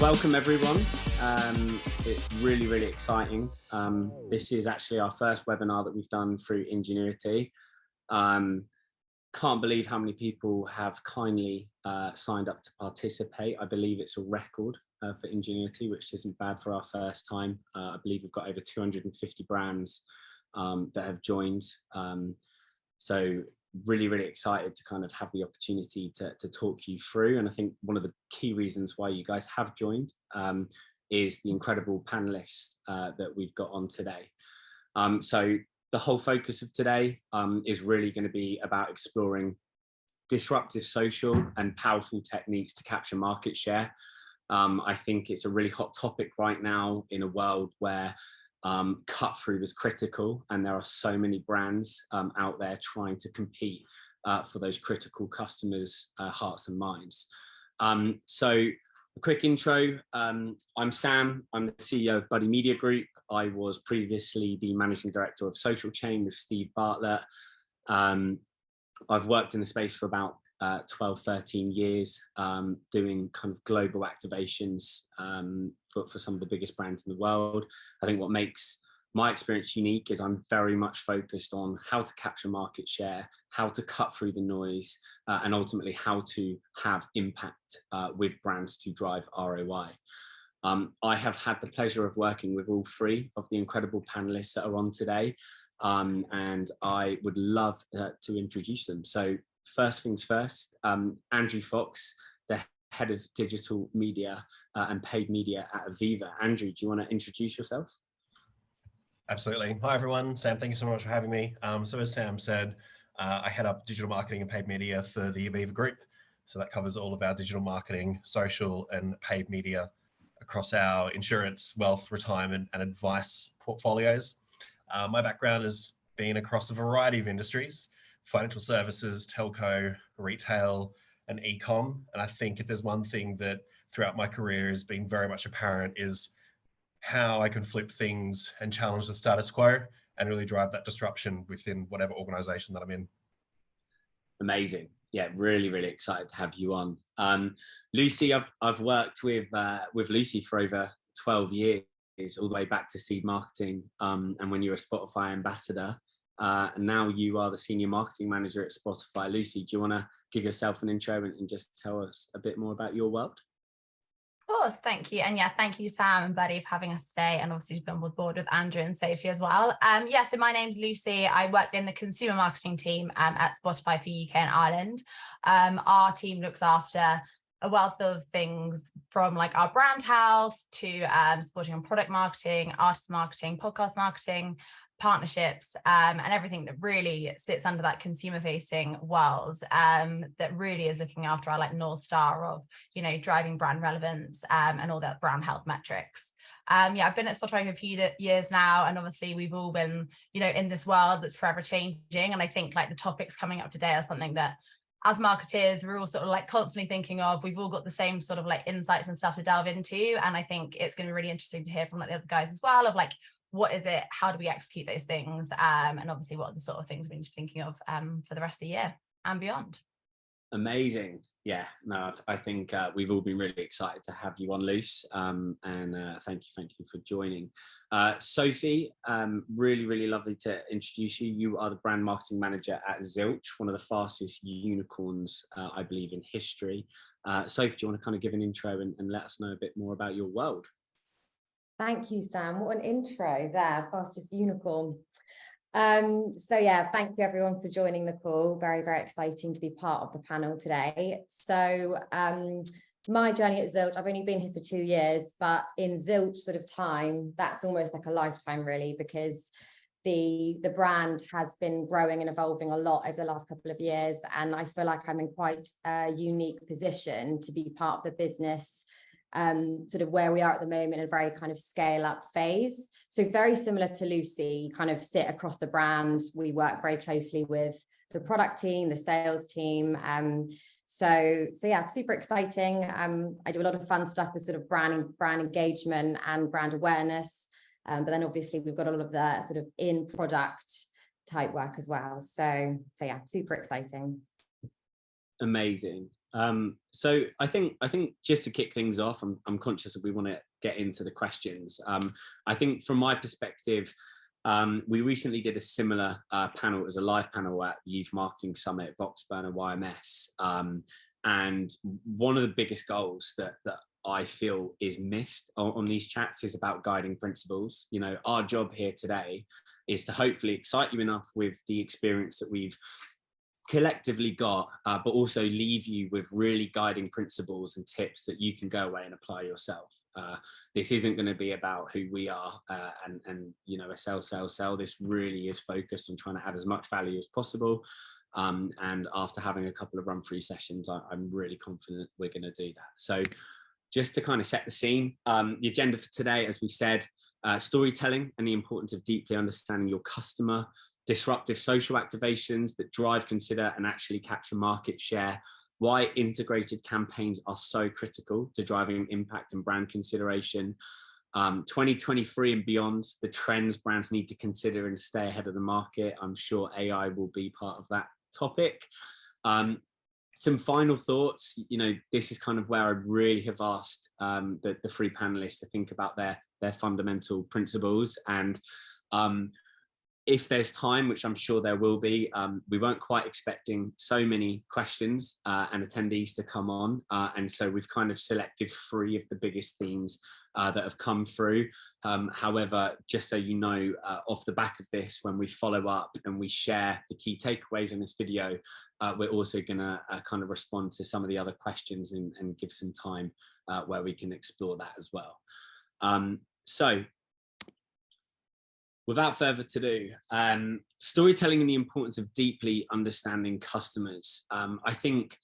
welcome everyone. It's really exciting. This is actually our first webinar that we've done through Ingenuity. Can't believe how many people have kindly signed up to participate. I believe it's a record for Ingenuity, which isn't bad for our first time. I believe we've got over 250 brands that have joined. So really excited to kind of have the opportunity to talk you through. And I think one of the key reasons why you guys have joined is the incredible panelists that we've got on today. So the whole focus of today is really going to be about exploring disruptive social and powerful techniques to capture market share. I think it's a really hot topic right now in a world where cut through is critical, and there are so many brands out there trying to compete for those critical customers' hearts and minds. So a quick intro. I'm Sam. I'm the CEO of Buddy Media Group. I was previously the managing director of Social Chain with Steve Bartlett. I've worked in the space for about 12-13 years, doing kind of global activations for some of the biggest brands in the world. I think what makes my experience unique is I'm very much focused on how to capture market share, how to cut through the noise, and ultimately how to have impact with brands to drive ROI. I have had the pleasure of working with all three of the incredible panelists that are on today, and I would love to introduce them. So first things first, Andrew Fox, the head of digital media and paid media at Aviva. Andrew, do you want to introduce yourself? Absolutely. Hi, everyone. Sam, thank you so much for having me. So as Sam said, I head up digital marketing and paid media for the Aviva Group. So that covers all of our digital marketing, social and paid media across our insurance, wealth, retirement and advice portfolios. My background has been across a variety of industries: financial services, telco, retail, and e-com. And I think if there's one thing that throughout my career has been very much apparent is how I can flip things and challenge the status quo and really drive that disruption within whatever organization that I'm in. Amazing. Yeah, really excited to have you on. Lucy, I've worked with Lucy for over 12 years, all the way back to seed marketing, and when you were a Spotify ambassador. And now you are the senior marketing manager at Spotify. Lucy, do you want to give yourself an intro and just tell us a bit more about your world? Of course, thank you. And yeah, thank you, Sam and Buddy, for having us today, and obviously to be on board with Andrew and Sophie as well. So my name's Lucy. I work in the consumer marketing team at Spotify for UK and Ireland. Our team looks after a wealth of things, from like our brand health to supporting on product marketing, artist marketing, podcast marketing, partnerships, and everything that really sits under that consumer facing world, that really is looking after our like North Star of, you know, driving brand relevance and all that brand health metrics. I've been at Spotify for a few years now, and obviously we've all been, you know, in this world that's forever changing. And I think like the topics coming up today are something that as marketers, we're all sort of like constantly thinking of. We've all got the same sort of like insights and stuff to delve into. And I think it's going to be really interesting to hear from like the other guys as well, of like, what is it? How do we execute those things? And obviously what are the sort of things we need to be thinking of for the rest of the year and beyond. Amazing. Yeah, no, I think we've all been really excited to have you on, Luce, and thank you for joining. Sophie, really lovely to introduce you. You are the brand marketing manager at Zilch, one of the fastest unicorns, I believe, in history. Sophie, do you want to kind of give an intro and let us know a bit more about your world? Thank you, Sam. What an intro there, fastest unicorn. So yeah, thank you everyone for joining the call. Very exciting to be part of the panel today. So my journey at Zilch, I've only been here for 2 years, but in Zilch sort of time, that's almost like a lifetime really, because the brand has been growing and evolving a lot over the last couple of years. And I feel like I'm in quite a unique position to be part of the business sort of where we are at the moment, in a very kind of scale up phase. So very similar to Lucy, kind of sit across the brand. We work very closely with the product team, the sales team. So yeah, super exciting. I do a lot of fun stuff with sort of brand engagement and brand awareness. But then obviously we've got all of the sort of in product type work as well. So yeah, super exciting. Amazing. So I think just to kick things off, I'm conscious that we want to get into the questions. I think from my perspective, we recently did a similar panel. It was a live panel at the Youth Marketing Summit, Voxburner YMS. And one of the biggest goals that I feel is missed on these chats is about guiding principles. You know, our job here today is to hopefully excite you enough with the experience that we've collectively got, but also leave you with really guiding principles and tips that you can go away and apply yourself. This isn't going to be about who we are and you know, a sell. This really is focused on trying to add as much value as possible. And after having a couple of run through sessions, I'm really confident we're going to do that. So just to kind of set the scene, the agenda for today, as we said, storytelling and the importance of deeply understanding your customer, disruptive social activations that drive, consider, and actually capture market share, why integrated campaigns are so critical to driving impact and brand consideration, 2023 and beyond, the trends brands need to consider and stay ahead of the market. I'm sure AI will be part of that topic. Some final thoughts. You know, this is kind of where I really have asked the three panelists to think about their fundamental principles, and if there's time, which I'm sure there will be, we weren't quite expecting so many questions and attendees to come on. And so we've kind of selected 3 of the biggest themes that have come through. However, just so you know, off the back of this, when we follow up and we share the key takeaways in this video, we're also going to kind of respond to some of the other questions and give some time where we can explore that as well. So without further ado, storytelling and the importance of deeply understanding customers. I think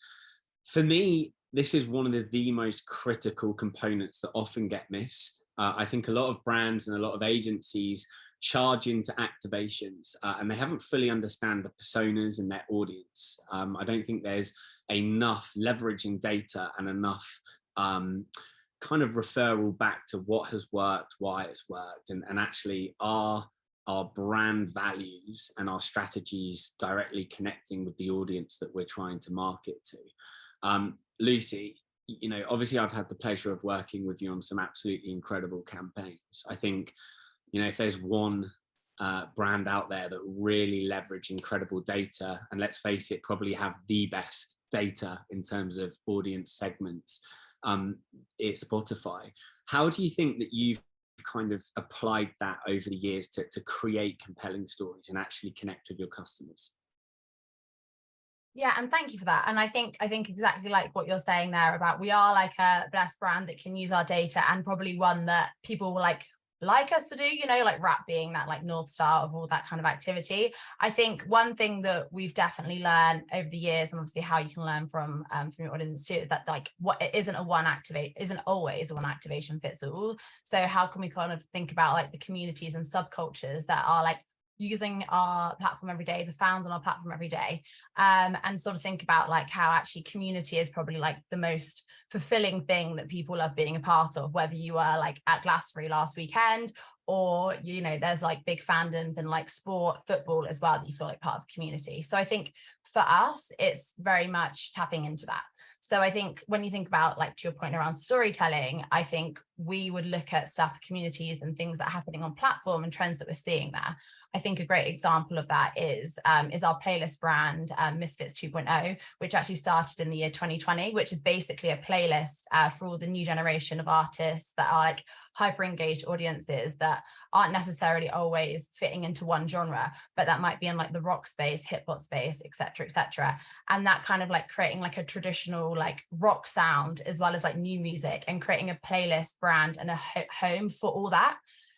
for me, this is one of the most critical components that often get missed. I think a lot of brands and a lot of agencies charge into activations and they haven't fully understand the personas and their audience. I don't think there's enough leveraging data and enough kind of referral back to what has worked, why it's worked, and actually our brand values and our strategies directly connecting with the audience that we're trying to market to. Lucy, you know, obviously I've had the pleasure of working with you on some absolutely incredible campaigns. I think, you know, if there's one brand out there that really leverage incredible data, and let's face it, probably have the best data in terms of audience segments, it's Spotify. How do you think that you've kind of applied that over the years to create compelling stories and actually connect with your customers? Yeah, and thank you for that. And I think exactly like what you're saying there about, we are like a blessed brand that can use our data, and probably one that people will like us to do, you know, like rap being that like North Star of all that kind of activity. I think one thing that we've definitely learned over the years, and obviously how you can learn from your audience too, that like what it isn't always a one activation fits all. So how can we kind of think about like the communities and subcultures that are like using our platform every day, the fans on our platform every day, and sort of think about like how actually community is probably like the most fulfilling thing that people love being a part of, whether you are like at Glastonbury last weekend, or, you know, there's like big fandoms in like sport, football as well, that you feel like part of a community. So I think for us, it's very much tapping into that. So I think when you think about, like, to your point around storytelling, I think we would look at stuff, communities and things that are happening on platform and trends that we're seeing there. I think a great example of that is our playlist brand, Misfits 2.0, which actually started in the year 2020, which is basically a playlist for all the new generation of artists that are like hyper engaged audiences that aren't necessarily always fitting into one genre, but that might be in like the rock space, hip hop space, etc., etc. And that kind of like creating like a traditional like rock sound as well as like new music, and creating a playlist brand and a home for all that.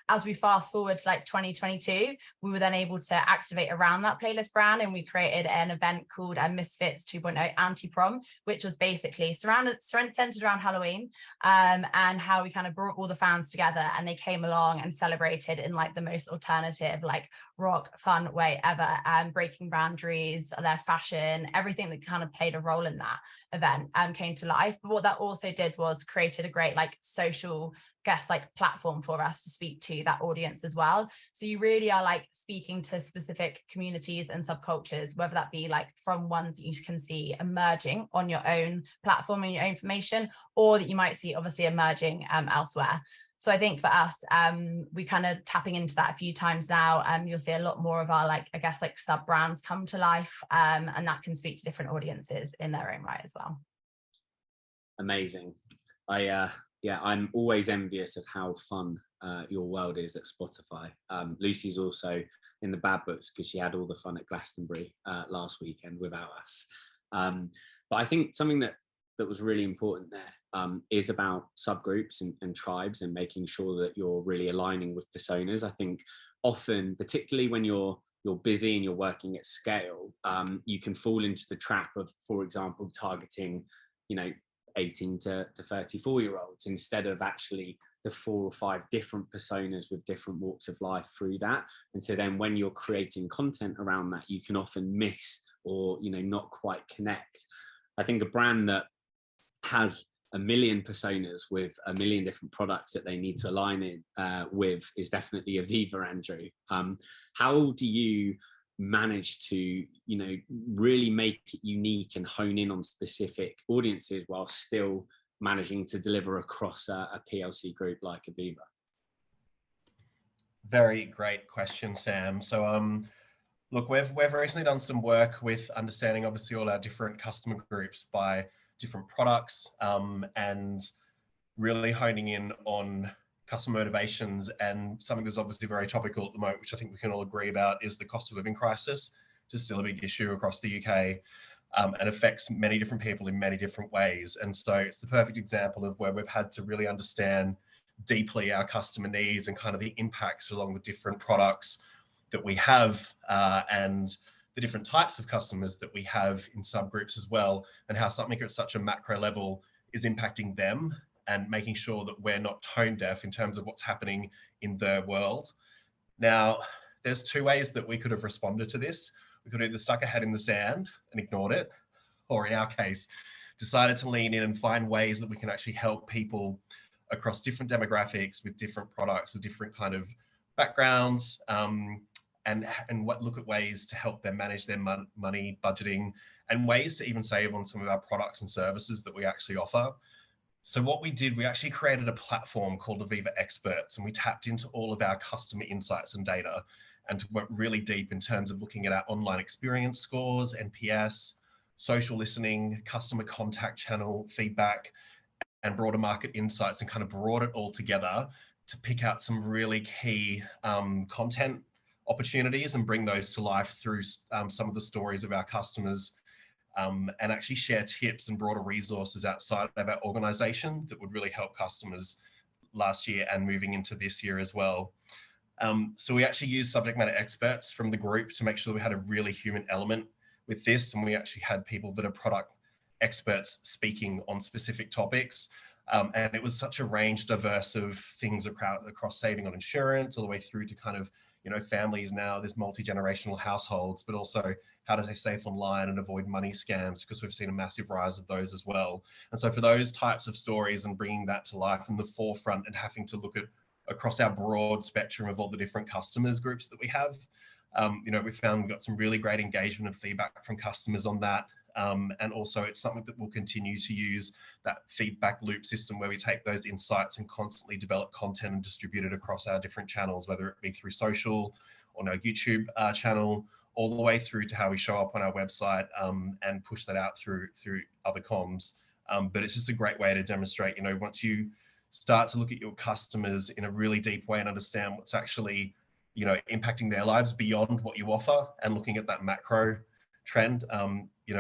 As we fast forward to like 2022, we were then able to activate around that playlist brand, and we created an event called Misfits 2.0 Anti-Prom, which was basically centered around Halloween, and how we kind of brought all the fans together, and they came along and celebrated in like the most alternative, like rock fun way ever, breaking boundaries, their fashion, everything that kind of played a role in that event came to life. But what that also did was created a great like social guess like platform for us to speak to that audience as well. So you really are like speaking to specific communities and subcultures, whether that be like from ones that you can see emerging on your own platform and your own information, or that you might see obviously emerging elsewhere. So I think for us, we kind of tapping into that a few times now. You'll see a lot more of our like, I guess, like sub brands come to life, and that can speak to different audiences in their own right as well. Amazing. I'm always envious of how fun your world is at Spotify. Lucy's also in the bad books because she had all the fun at Glastonbury last weekend without us. But I think something that was really important there is about subgroups and tribes, and making sure that you're really aligning with personas. I think often, particularly when you're busy and you're working at scale, you can fall into the trap of, for example, targeting, 18 to 34-year-olds instead of actually the 4 or 5 different personas with different walks of life through that. And so then when you're creating content around that, you can often miss or, not quite connect. I think a brand that has a million personas with a million different products that they need to align in with is definitely Aviva, Andrew. How do you manage to, really make it unique and hone in on specific audiences while still managing to deliver across a PLC group like Aviva? Very great question, Sam. So, look, we've recently done some work with understanding obviously all our different customer groups by different products, and really honing in on customer motivations. And something that's obviously very topical at the moment, which I think we can all agree about, is the cost of living crisis, which is still a big issue across the UK, and affects many different people in many different ways. And so it's the perfect example of where we've had to really understand deeply our customer needs and kind of the impacts along the different products that we have, and the different types of customers that we have in subgroups as well, and how something at such a macro level is impacting them, and making sure that we're not tone deaf in terms of what's happening in their world. Now, there's 2 ways that we could have responded to this. We could either stuck our head in the sand and ignored it, or in our case, decided to lean in and find ways that we can actually help people across different demographics with different products, with different kind of backgrounds, and look at ways to help them manage their money, budgeting, and ways to even save on some of our products and services that we actually offer. So what we did, we actually created a platform called Aviva Experts, and we tapped into all of our customer insights and data, and went really deep in terms of looking at our online experience scores, NPS, social listening, customer contact channel feedback, and broader market insights, and kind of brought it all together to pick out some really key content opportunities and bring those to life through some of the stories of our customers, and actually share tips and broader resources outside of our organization that would really help customers last year and moving into this year as well. So we actually used subject matter experts from the group to make sure that we had a really human element with this, and we actually had people that are product experts speaking on specific topics. And it was such a range, diverse of things across saving on insurance, all the way through to kind of, families now, there's multi-generational households, but also how to stay safe online and avoid money scams, because we've seen a massive rise of those as well. And so for those types of stories and bringing that to life in the forefront and having to look at across our broad spectrum of all the different customers groups that we have, we found we got some really great engagement and feedback from customers on that. And also it's something that we'll continue to use, that feedback loop system where we take those insights and constantly develop content and distribute it across our different channels, whether it be through social or our YouTube channel, all the way through to how we show up on our website, and push that out through other comms. But it's just a great way to demonstrate, once you start to look at your customers in a really deep way and understand what's actually, impacting their lives beyond what you offer, and looking at that macro trend,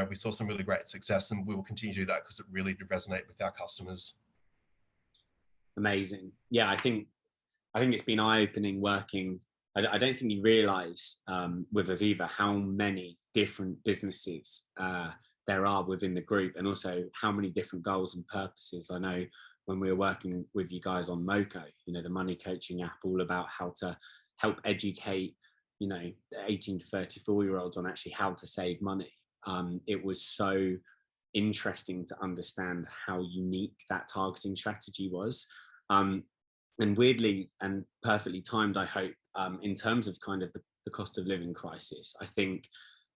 we saw some really great success, and we will continue to do that because it really did resonate with our customers. Amazing. Yeah, I think it's been eye-opening working. I don't think you realise with Aviva how many different businesses there are within the group, and also how many different goals and purposes. I know when we were working with you guys on Moco, the money coaching app, all about how to help educate, the 18 to 34-year-olds on actually how to save money. It was so interesting to understand how unique that targeting strategy was. And weirdly and perfectly timed, I hope, in terms of kind of the cost of living crisis, I think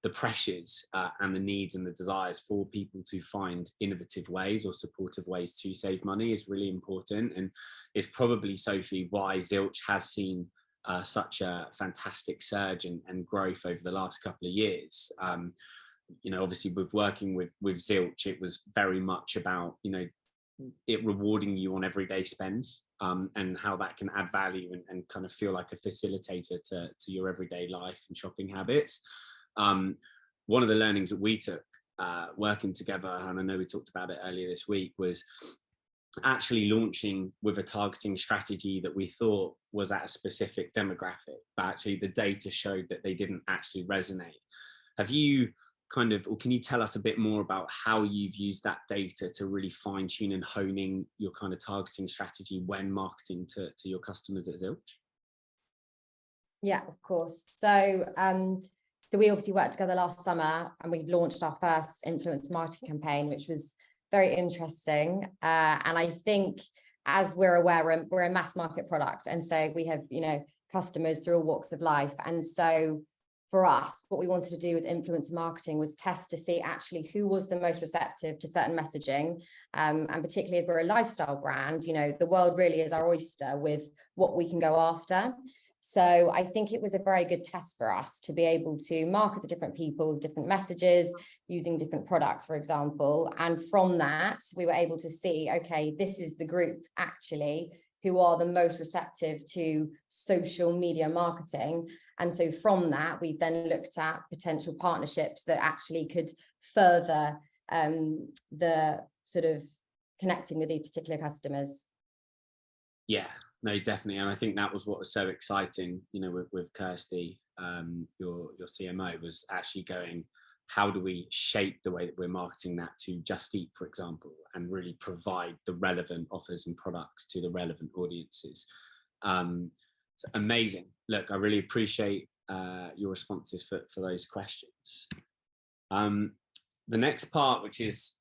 the pressures and the needs and the desires for people to find innovative ways or supportive ways to save money is really important. And it's probably, Sophie, why Zilch has seen such a fantastic surge and growth over the last couple of years. You know, obviously with working with Zilch, it was very much about, you know, it rewarding you on everyday spends, and how that can add value and kind of feel like a facilitator to your everyday life and shopping habits. One of the learnings that we took working together, and I know we talked about it earlier this week, was actually launching with a targeting strategy that we thought was at a specific demographic, but actually the data showed that they didn't actually resonate. Have you kind of, or can you tell us a bit more about how you've used that data to really fine tune and honing your kind of targeting strategy when marketing to your customers at Zilch? Yeah, of course. So we obviously worked together last summer, and we launched our first influencer marketing campaign, which was very interesting. And I think, as we're aware, we're a mass market product, and so we have, you know, customers through all walks of life. And so for us, what we wanted to do with influencer marketing was test to see actually who was the most receptive to certain messaging. And particularly as we're a lifestyle brand, you know, the world really is our oyster with what we can go after. So I think it was a very good test for us to be able to market to different people with different messages, using different products, for example. And from that, we were able to see, okay, this is the group actually who are the most receptive to social media marketing. And so from that, we then looked at potential partnerships that actually could further the sort of connecting with these particular customers. Yeah, no, definitely. And I think that was what was so exciting, you know, with Kirsty, your CMO, was actually going, how do we shape the way that we're marketing that to Just Eat, for example, and really provide the relevant offers and products to the relevant audiences. So amazing. Look, I really appreciate your responses for those questions. The next part, which is,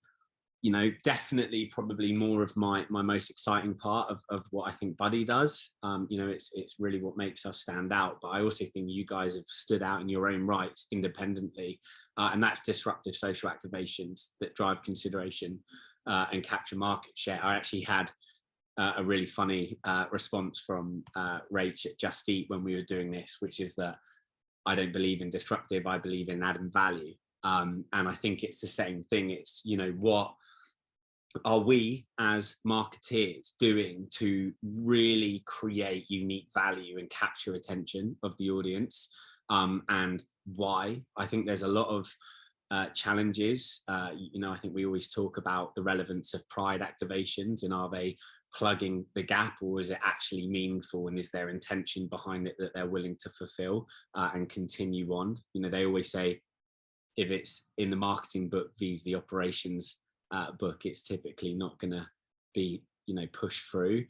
you know, definitely probably more of my most exciting part of what I think Buddy does. You know, it's really what makes us stand out, but I also think you guys have stood out in your own rights independently, and that's disruptive social activations that drive consideration and capture market share. I actually had a really funny response from Rach at Just Eat when we were doing this, which is that I don't believe in disruptive, I believe in adding value. And I think it's the same thing. It's, you know, what are we as marketeers doing to really create unique value and capture attention of the audience, and why? I think there's a lot of challenges. You know, I think we always talk about the relevance of pride activations, and are they plugging the gap, or is it actually meaningful, and is there intention behind it that they're willing to fulfill and continue on? You know, they always say if it's in the marketing book vs the operations book, it's typically not going to be, you know, pushed through.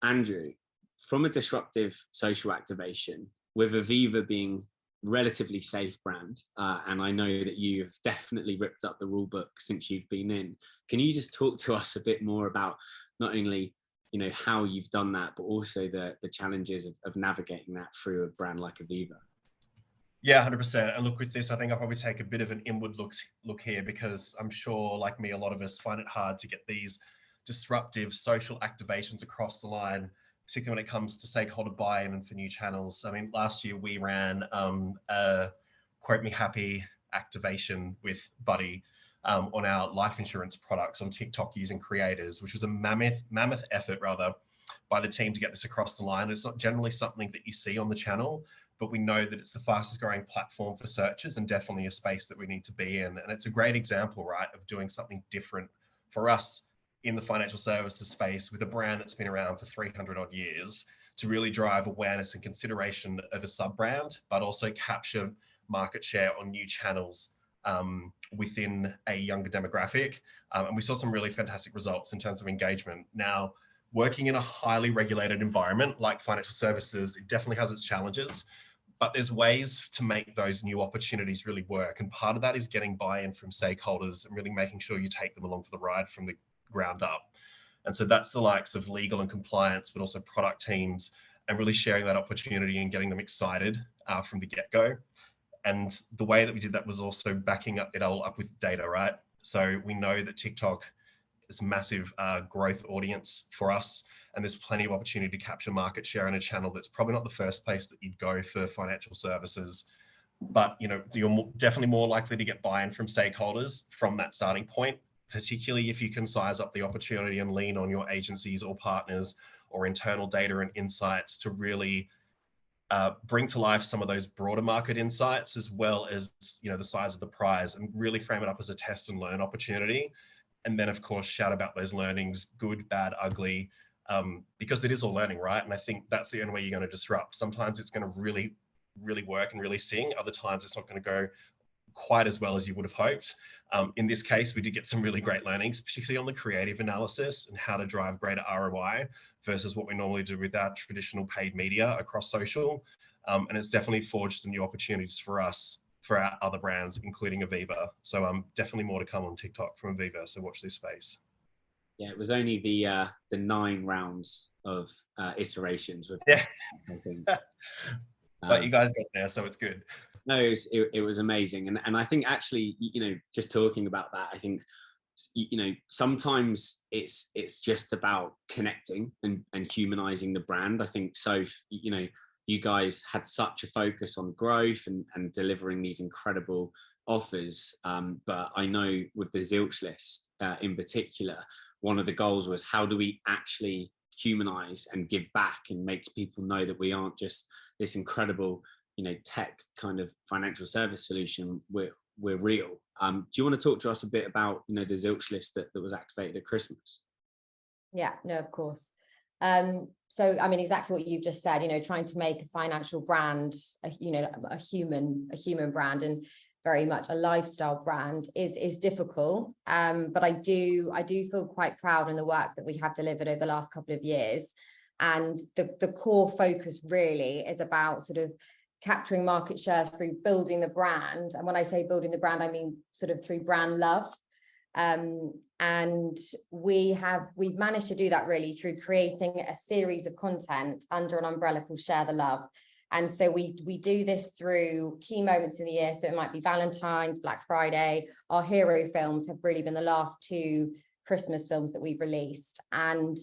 Andrew, from a disruptive social activation, with Aviva being relatively safe brand, and I know that you've definitely ripped up the rule book since you've been in, can you just talk to us a bit more about not only, you know, how you've done that, but also the challenges of navigating that through a brand like Aviva? Yeah, 100%. And look, with this, I think I'll probably take a bit of an inward look here, because I'm sure, like me, a lot of us find it hard to get these disruptive social activations across the line, particularly when it comes to stakeholder buy-in and for new channels. I mean, last year we ran a Quote Me Happy activation with Buddy on our life insurance products on TikTok using creators, which was a mammoth effort rather by the team to get this across the line. It's not generally something that you see on the channel, but we know that it's the fastest growing platform for searches and definitely a space that we need to be in. And it's a great example, right, of doing something different for us in the financial services space with a brand that's been around for 300 odd years to really drive awareness and consideration of a sub brand, but also capture market share on new channels within a younger demographic. And we saw some really fantastic results in terms of engagement. Now, working in a highly regulated environment like financial services, it definitely has its challenges, but there's ways to make those new opportunities really work. And part of that is getting buy-in from stakeholders and really making sure you take them along for the ride from the ground up. And so that's the likes of legal and compliance, but also product teams, and really sharing that opportunity and getting them excited from the get-go. And the way that we did that was also backing it all up with data, right? So we know that TikTok is a massive growth audience for us, and there's plenty of opportunity to capture market share in a channel that's probably not the first place that you'd go for financial services. But you're definitely more likely to get buy-in from stakeholders from that starting point, particularly if you can size up the opportunity and lean on your agencies or partners or internal data and insights to really bring to life some of those broader market insights, as well as the size of the prize, and really frame it up as a test and learn opportunity. And then of course shout about those learnings, good, bad, ugly, because it is all learning, right? And I think that's the only way you're going to disrupt. Sometimes it's going to really work and really sing. Other times it's not going to go quite as well as you would have hoped. In this case, we did get some really great learnings, particularly on the creative analysis and how to drive greater ROI versus what we normally do with our traditional paid media across social. And it's definitely forged some new opportunities for us, for our other brands, including Aviva. So definitely more to come on TikTok from Aviva. So watch this space. Yeah, it was only the 9 rounds of iterations with yeah. I think. But you guys got there, so it's good. No, it was amazing. And I think actually, just talking about that, I think, sometimes it's just about connecting and humanizing the brand. I think, Soph, you guys had such a focus on growth and delivering these incredible offers. But I know with the Zilch list in particular, one of the goals was, how do we actually humanize and give back and make people know that we aren't just this incredible tech kind of financial service solution, we're real. Do you want to talk to us a bit about the Zilch list that was activated at Christmas? Yeah, no, of course. So I mean, exactly what you've just said, trying to make a financial brand, a human brand, and very much a lifestyle brand is difficult. But I do feel quite proud in the work that we have delivered over the last couple of years. And the core focus really is about sort of capturing market share through building the brand. And when I say building the brand, I mean sort of through brand love. And we've managed to do that really through creating a series of content under an umbrella called Share the Love. And so we do this through key moments in the year. So it might be Valentine's, Black Friday. Our hero films have really been the last 2 Christmas films that we've released. And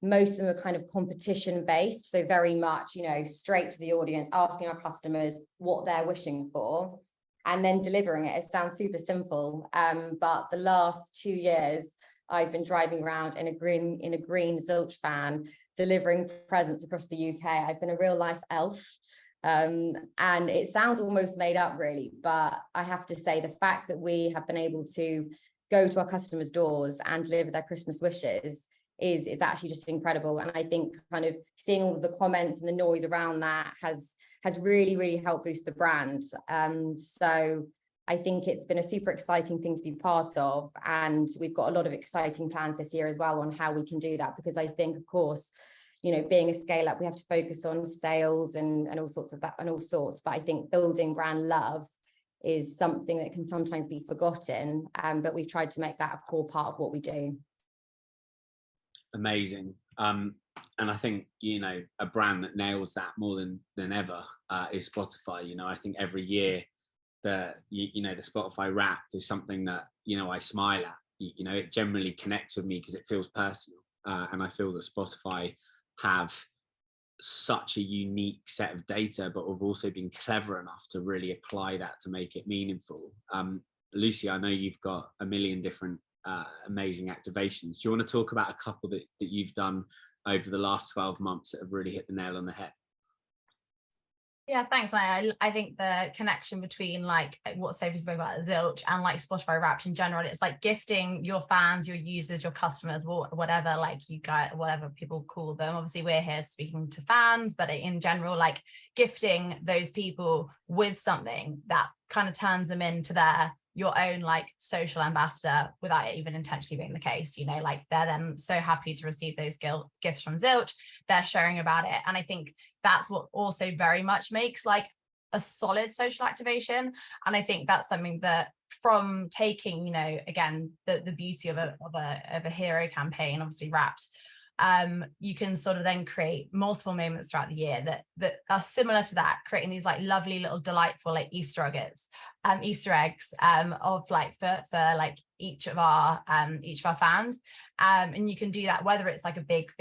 most of them are kind of competition based. So very much, straight to the audience, asking our customers what they're wishing for and then delivering it. It sounds super simple. But the last 2 years, I've been driving around in a green Zilch van, delivering presents across the UK. I've been a real life elf. And it sounds almost made up really, but I have to say the fact that we have been able to go to our customers' doors and deliver their Christmas wishes is actually just incredible. And I think kind of seeing all of the comments and the noise around that has really helped boost the brand. So I think it's been a super exciting thing to be part of, and we've got a lot of exciting plans this year as well on how we can do that, because I think, of course, being a scale up, we have to focus on sales and all sorts of that and all sorts, but I think building brand love is something that can sometimes be forgotten, but we've tried to make that a core part of what we do. Amazing. And I think, a brand that nails that more than ever is Spotify. I think every year the Spotify Wrapped is something that, I smile at. It generally connects with me because it feels personal. And I feel that Spotify have such a unique set of data, but we've also been clever enough to really apply that to make it meaningful. Lucy, I know you've got a million different amazing activations. Do you want to talk about a couple that you've done over the last 12 months that have really hit the nail on the head? Yeah, thanks. I think the connection between like what Sophie spoke about Zilch and like Spotify Wrapped in general, it's like gifting your fans, your users, your customers, whatever, like you guys, whatever people call them. Obviously we're here speaking to fans, but in general, like gifting those people with something that kind of turns them into your own like social ambassador without it even intentionally being the case. Like they're then so happy to receive those gifts from Zilch, they're sharing about it. And I think that's what also very much makes like a solid social activation. And I think that's something that from taking, you know, again, the beauty of a hero campaign, obviously wrapped, you can sort of then create multiple moments throughout the year that are similar to that, creating these like lovely little delightful like Easter eggs of like for like each of our fans, and you can do that whether it's like a big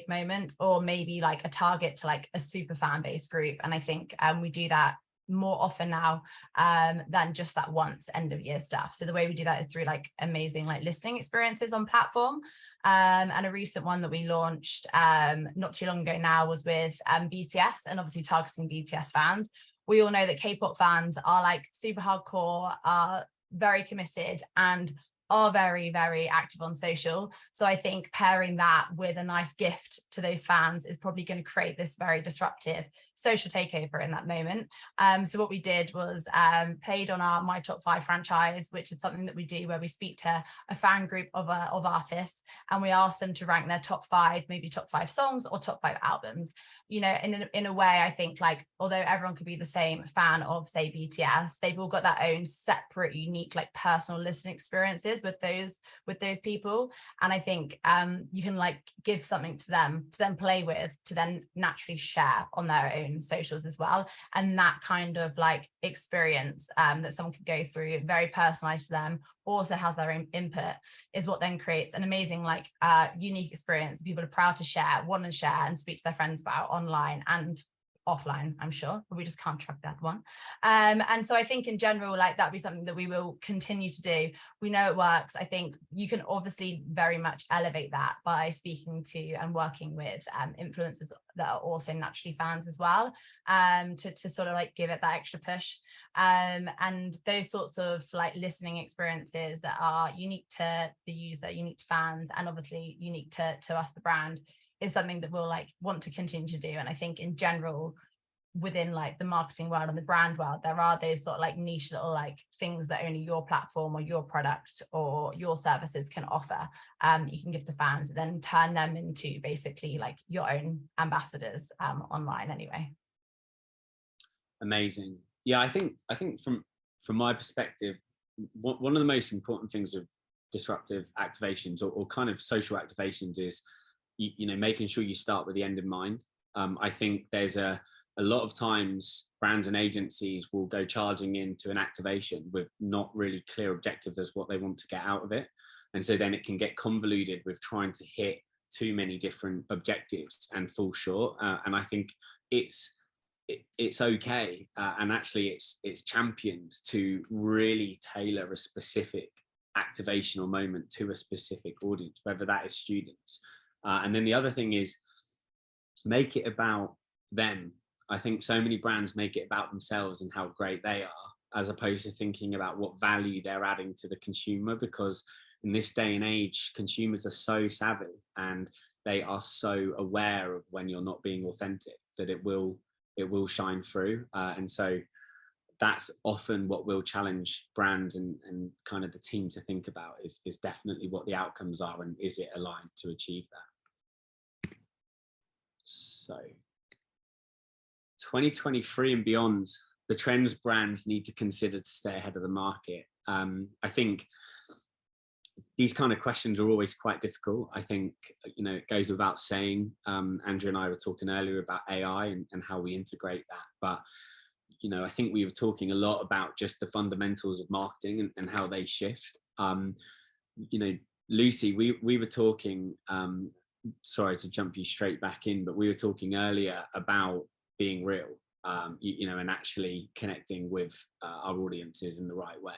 moment, or maybe like a target to like a super fan based group. And I think we do that more often now than just that once end of year stuff. So the way we do that is through like amazing like listening experiences on platform. And a recent one that we launched not too long ago now was with BTS, and obviously targeting BTS fans. We all know that K-pop fans are like super hardcore, are very committed, and are very, very active on social. So I think pairing that with a nice gift to those fans is probably going to create this very disruptive social takeover in that moment. So what we did was played on our My Top 5 franchise, which is something that we do where we speak to a fan group of artists, and we ask them to rank their top 5, maybe top 5 songs or top 5 albums. You know, in a way, I think like, although everyone could be the same fan of, say, BTS, they've all got their own separate, unique, like personal listening experiences with those people. And I think you can like give something to them play with, to then naturally share on their own socials as well. And that kind of like experience that someone could go through, very personalized to them, also has their own input, is what then creates an amazing like unique experience people are proud to share, want to share and speak to their friends about online and offline, I'm sure, but we just can't track that one. And so I think in general, like that'd be something that we will continue to do. We know it works. I think you can obviously very much elevate that by speaking to and working with influencers that are also naturally fans as well, to sort of like give it that extra push. And those sorts of like listening experiences that are unique to the user, unique to fans, and obviously unique to us, the brand, is something that we'll like want to continue to do. And I think in general, within like the marketing world and the brand world, there are those sort of like niche little like things that only your platform or your product or your services can offer, you can give to fans, then turn them into basically like your own ambassadors online anyway. Amazing. Yeah, I think from my perspective, one of the most important things of disruptive activations or kind of social activations is you know, making sure you start with the end in mind. I think there's a lot of times brands and agencies will go charging into an activation with not really clear objectives as what they want to get out of it. And so then it can get convoluted with trying to hit too many different objectives and fall short. And I think it's okay. And actually it's championed to really tailor a specific activation or moment to a specific audience, whether that is students. And then the other thing is make it about them. I think so many brands make it about themselves and how great they are, as opposed to thinking about what value they're adding to the consumer, because in this day and age, consumers are so savvy and they are so aware of when you're not being authentic that it will shine through. And so that's often what we'll challenge brands and kind of the team to think about is definitely what the outcomes are and is it aligned to achieve that. So 2023 and beyond, the trends brands need to consider to stay ahead of the market. I think these kind of questions are always quite difficult. I think, you know, it goes without saying, Andrew and I were talking earlier about AI and how we integrate that. But, you know, I think we were talking a lot about just the fundamentals of marketing and how they shift. You know, Lucy, we were talking, sorry to jump you straight back in, but we were talking earlier about being real, you know, and actually connecting with our audiences in the right way.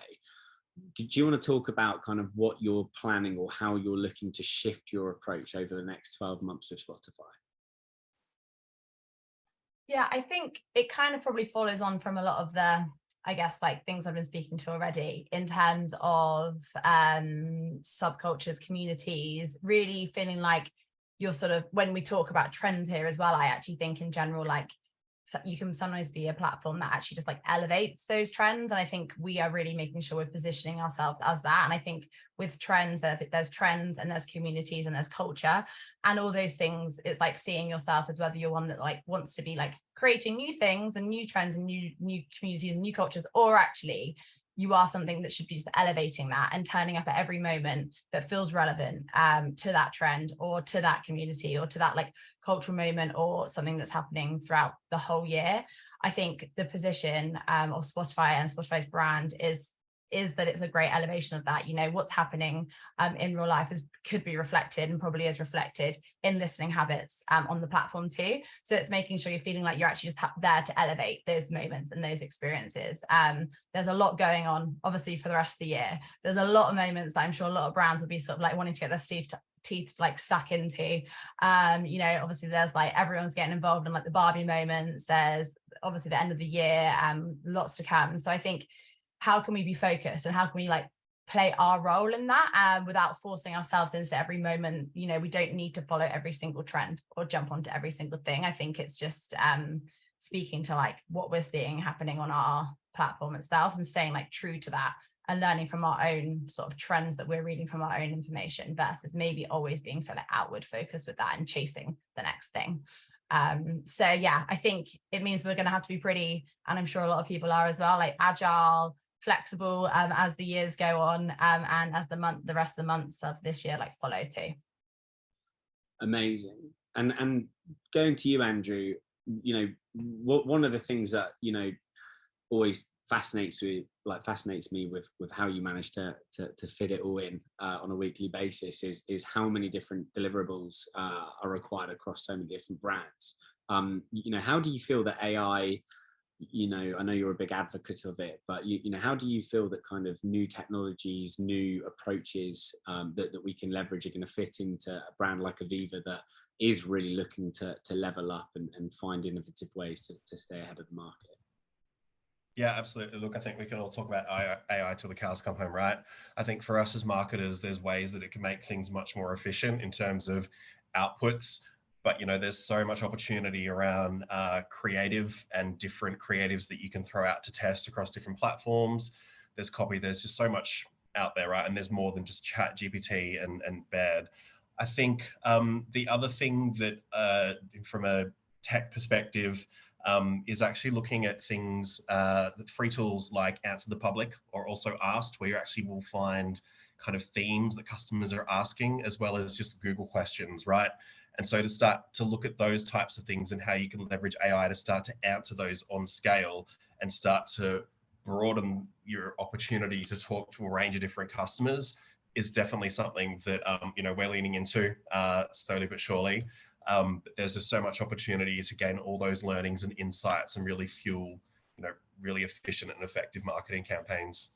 Do you want to talk about kind of what you're planning or how you're looking to shift your approach over the next 12 months with Spotify? Yeah, I think it kind of probably follows on from a lot of the, I guess, like things I've been speaking to already in terms of subcultures, communities, really feeling like you're sort of, when we talk about trends here as well, I actually think in general, like, so you can sometimes be a platform that actually just like elevates those trends. And I think we are really making sure we're positioning ourselves as that. And I think with trends, there's trends and there's communities and there's culture and all those things. It's like seeing yourself as whether you're one that like wants to be like creating new things and new trends and new communities and new cultures, or actually you are something that should be just elevating that and turning up at every moment that feels relevant to that trend or to that community or to that like cultural moment or something that's happening throughout the whole year. I think the position of Spotify and Spotify's brand is that it's a great elevation of that. You know, what's happening in real life could be reflected and probably is reflected in listening habits on the platform too. So it's making sure you're feeling like you're actually just there to elevate those moments and those experiences. There's a lot going on, obviously, for the rest of the year. There's a lot of moments that I'm sure a lot of brands will be sort of like wanting to get their teeth like stuck into. You know, obviously there's like everyone's getting involved in like the Barbie moments. There's obviously the end of the year, lots to come. So I think, how can we be focused and how can we like play our role in that without forcing ourselves into every moment? You know, we don't need to follow every single trend or jump onto every single thing. I think it's just speaking to like what we're seeing happening on our platform itself and staying like true to that and learning from our own sort of trends that we're reading from our own information versus maybe always being so like outward focused with that and chasing the next thing. So yeah, I think it means we're going to have to be pretty, and I'm sure a lot of people are as well, like agile, flexible as the years go on and as the rest of the months of this year like follow too. Amazing. And going to you, Andrew, you know, one of the things that, you know, always fascinates me with how you manage to fit it all in on a weekly basis is how many different deliverables are required across so many different brands. You know, how do you feel that AI, you know, I know you're a big advocate of it, but you know, how do you feel that kind of new technologies, new approaches that we can leverage are going to fit into a brand like Aviva that is really looking to level up and find innovative ways to stay ahead of the market? Yeah, absolutely. Look, I think we can all talk about AI till the cows come home, right? I think for us as marketers, there's ways that it can make things much more efficient in terms of outputs. But, you know, there's so much opportunity around creative and different creatives that you can throw out to test across different platforms. There's copy, there's just so much out there, right? And there's more than just Chat GPT and Bed. I think the other thing that from a tech perspective, is actually looking at things, free tools like Answer the Public or also Asked, where you actually will find kind of themes that customers are asking, as well as just Google questions, right? And so to start to look at those types of things and how you can leverage AI to start to answer those on scale and start to broaden your opportunity to talk to a range of different customers is definitely something that, you know, we're leaning into slowly but surely. But there's just so much opportunity to gain all those learnings and insights and really fuel, you know, really efficient and effective marketing campaigns.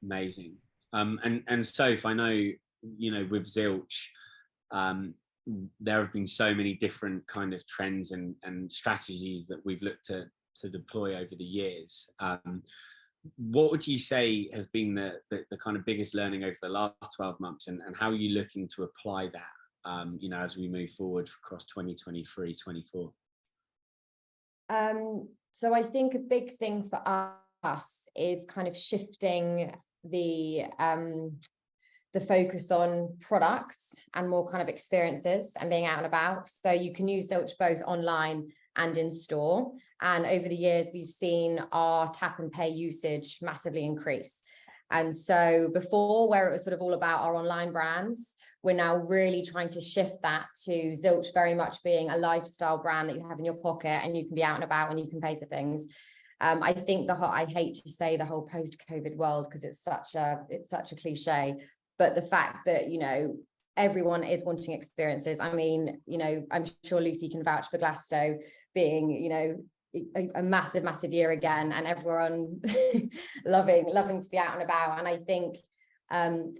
Amazing. And Soph, I know, you know, with Zilch, there have been so many different kind of trends and strategies that we've looked to deploy over the years. What would you say has been the kind of biggest learning over the last 12 months and how are you looking to apply that, you know, as we move forward across 2023, 24? So I think a big thing for us is kind of shifting the focus on products and more kind of experiences and being out and about. So you can use Zilch both online and in store. And over the years, we've seen our tap and pay usage massively increase. And so before, where it was sort of all about our online brands, we're now really trying to shift that to Zilch very much being a lifestyle brand that you have in your pocket and you can be out and about and you can pay for things. I think I hate to say the whole post-COVID world because it's such a cliche, but the fact that, you know, everyone is wanting experiences. I mean, you know, I'm sure Lucy can vouch for Glasgow being, you know, a massive year again, and everyone loving to be out and about. And I think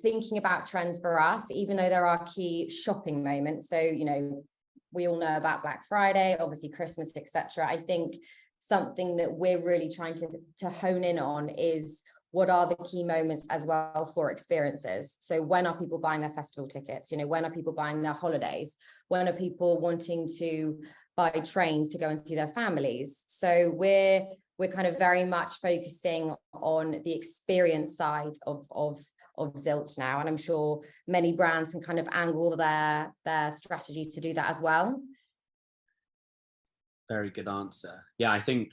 thinking about trends for us, even though there are key shopping moments, so, you know, we all know about Black Friday, obviously Christmas, etc. I think something that we're really trying to hone in on is what are the key moments as well for experiences. So when are people buying their festival tickets? You know, when are people buying their holidays? When are people wanting to buy trains to go and see their families? So we're kind of very much focusing on the experience side of Zilch now, and I'm sure many brands can kind of angle their strategies to do that as well. Very good answer. Yeah, I think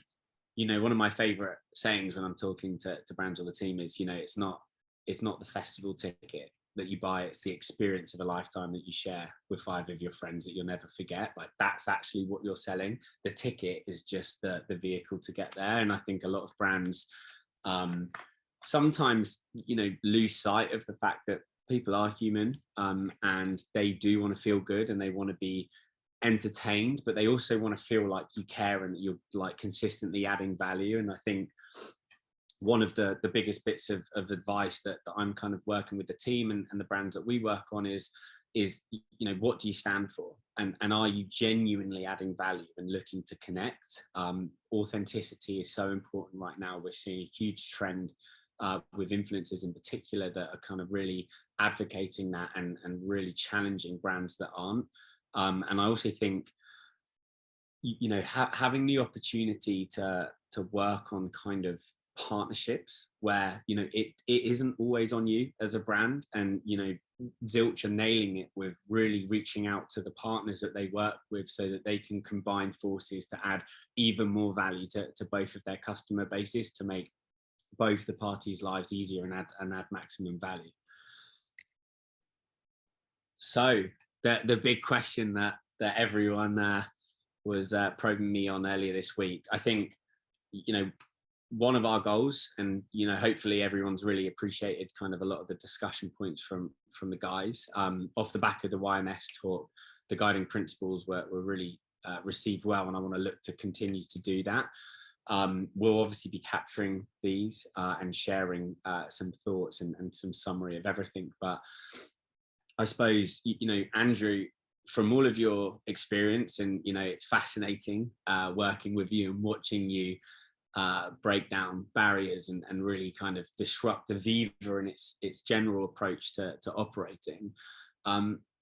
you know, one of my favorite sayings when I'm talking to brands or the team is, you know, it's not the festival ticket that you buy, it's the experience of a lifetime that you share with 5 of your friends that you'll never forget. Like, that's actually what you're selling. The ticket is just the vehicle to get there. And I think a lot of brands sometimes, you know, lose sight of the fact that people are human, and they do want to feel good and they want to be entertained, but they also want to feel like you care and that you're like consistently adding value. And I think one of the biggest bits of advice that I'm kind of working with the team and the brands that we work on is, you know, what do you stand for? And are you genuinely adding value and looking to connect? Authenticity is so important right now. We're seeing a huge trend with influencers in particular that are kind of really advocating that and really challenging brands that aren't. And I also think, you know, having the opportunity to work on kind of partnerships where, you know, it isn't always on you as a brand, and, you know, Zilch are nailing it with really reaching out to the partners that they work with so that they can combine forces to add even more value to both of their customer bases, to make both the parties' lives easier and add maximum value. So the big question that everyone was probing me on earlier this week, I think, you know, one of our goals, and, you know, hopefully everyone's really appreciated kind of a lot of the discussion points from the guys off the back of the YMS talk. The guiding principles were really received well, and I want to look to continue to do that. We'll obviously be capturing these and sharing some thoughts and some summary of everything. But I suppose, you know, Andrew, from all of your experience, and, you know, it's fascinating working with you and watching you break down barriers and really kind of disrupt Aviva and its general approach to operating.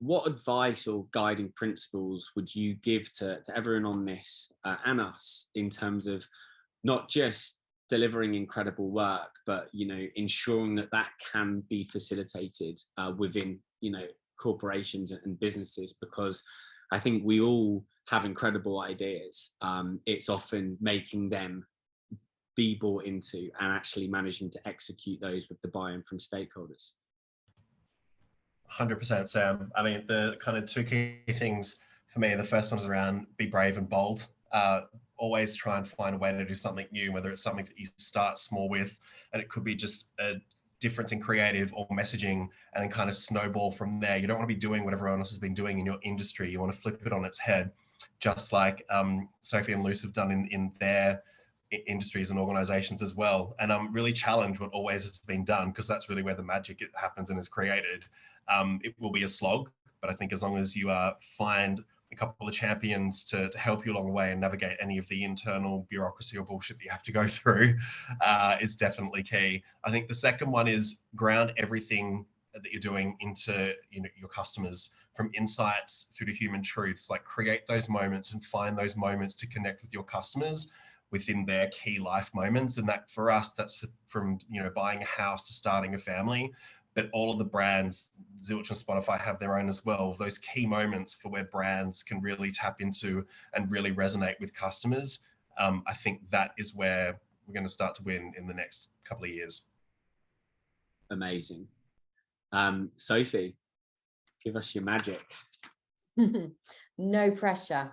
What advice or guiding principles would you give to everyone on this and us, in terms of not just delivering incredible work, but, you know, ensuring that can be facilitated within, you know, corporations and businesses? Because I think we all have incredible ideas. It's often making them be bought into and actually managing to execute those with the buy-in from stakeholders. 100%, Sam. I mean, the kind of 2 key things for me, the first one is around be brave and bold. Always try and find a way to do something new, whether it's something that you start small with, and it could be just a difference in creative or messaging, and then kind of snowball from there. You don't want to be doing what everyone else has been doing in your industry. You want to flip it on its head, just like Sophie and Luce have done in their industries and organizations as well. And really challenge what always has been done, because that's really where the magic happens and is created. It will be a slog, but I think as long as you find a couple of champions to help you along the way and navigate any of the internal bureaucracy or bullshit that you have to go through, is definitely key. I think the second one is ground everything that you're doing into, you know, your customers, from insights through to human truths. Like, create those moments and find those moments to connect with your customers within their key life moments. And that, for us, that's from, you know, buying a house to starting a family. But all of the brands, Zilch and Spotify, have their own as well. Those key moments for where brands can really tap into and really resonate with customers. I think that is where we're going to start to win in the next couple of years. Amazing. Sophie, give us your magic. No pressure.